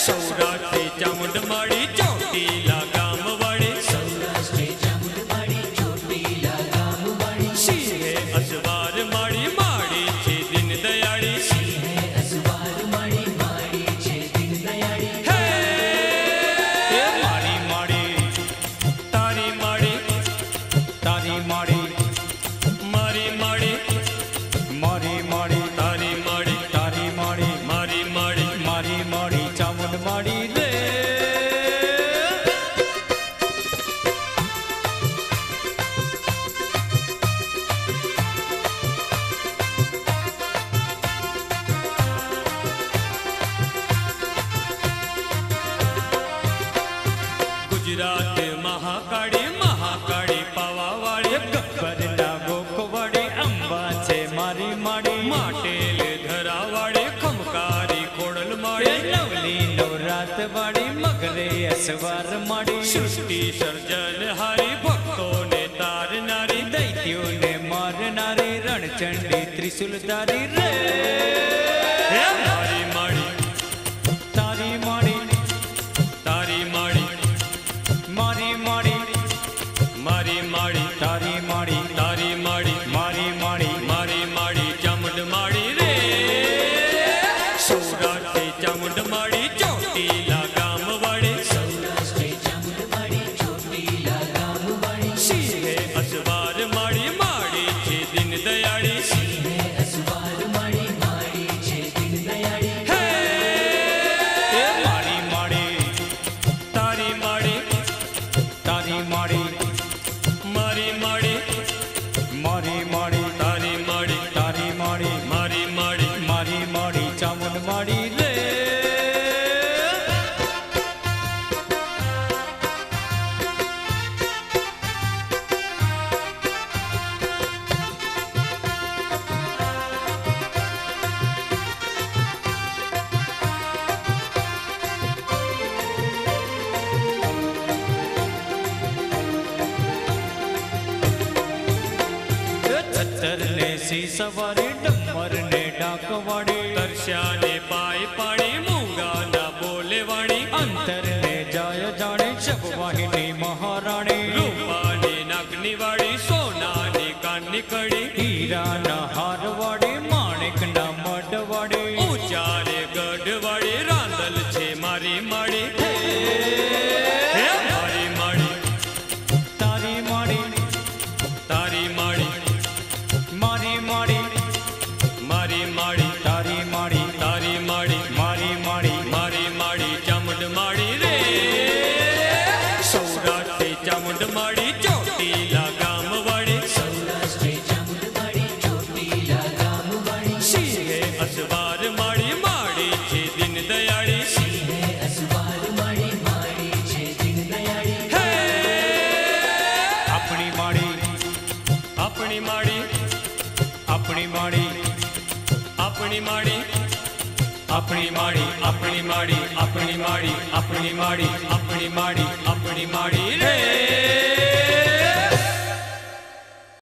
સૌરાષ્ટ્રી ચામુંડમાળી ચોટીલા ગામવાળી સૌરાષ્ટ્રી ચામુંડમાળી ચોટીલા ગામવાળી સિંહે અસવાર માળી માળી છે દિન દયાળી સિંહે અસવાર માળી માળી છે દિન દયાળી હે એ મારી માળી તારી માળી તારી માળી મારી માળી મારી માળી તારી માળી તારી માળી મારી માળી મારી માળી ચામુંડ માળી રે ગુજરાત મહાકાળી મહાકાળી પાવાવાળી ગબ્બરના ગોખવાડી અંબા છે મારી માળી માટેલ ધરાવાળી ખમકારી ખોડલ માળી નવલી નવરાત વાળી મગરે અસવાર માળી સૃષ્ટિ સર્જન હારી ભક્તોને તારનારી દૈત્યોને મારનારી રણચંડી ત્રિશુલધારી રે હે મારી માળી તારી માળી તારી માળી મારી માળી મારી માળી તારી માળી તારી માળી મારી માળી મારી માળી ચામુંડ માળી રે સૌરાષ્ટ્રી ચામુંડ માળી ચોટીલા ગામવાળી સૌરાષ્ટ્રી ચામુંડમાળી ચોટીલા ગામવાળી સિંહે અસવાર માળી માળી છે દિન દયાળી સિંહે અસવાર માળી માળી છે દિન દયાળી હે એ મારી માળી તારી માળી તારી માળી મારી માળી મારી માળી તારી માળી તારી માળી મારી માળી મારી માળી ચામુંડ માળી રે છત્તર ને સી સવારી ડમર ને ડાકવાડી તરસ્યાને પાય પાણી મૂંગાના બોલે વાણી અંતર ને જાય જાણે શબવાહિની મહારાણી રૂપાની નાગની વાળી સોનાની કાનની કડી હીરાના હારવાડી માણેકના મઢવાડી ઊંચારે ગઢવાળી રાંદલ છે મારી માળી હે મારી માળી તારી માળી તારી માળી મારી માળી મારી માળી તારી માળી તારી માળી મારી માળી મારી માળી ચામુંડ માળી રે સૌરાષ્ટ્રી ચામુંડ માળી ચોટીલા ગામવાળી સૌરાષ્ટ્રી ચામુંડમાળી ચોટીલા ગામવાળી સિંહે અસવાર માળી માળી છે દિન દયાળી સિંહે અસવાર માળી માળી છે દિન દયાળી હે આપણી માળી આપણી માળી આપણી માળી આપણી માળી આપણી માળી આપણી માળી આપણી માળી આપણી માળી આપણી માળી આપણી માળી રે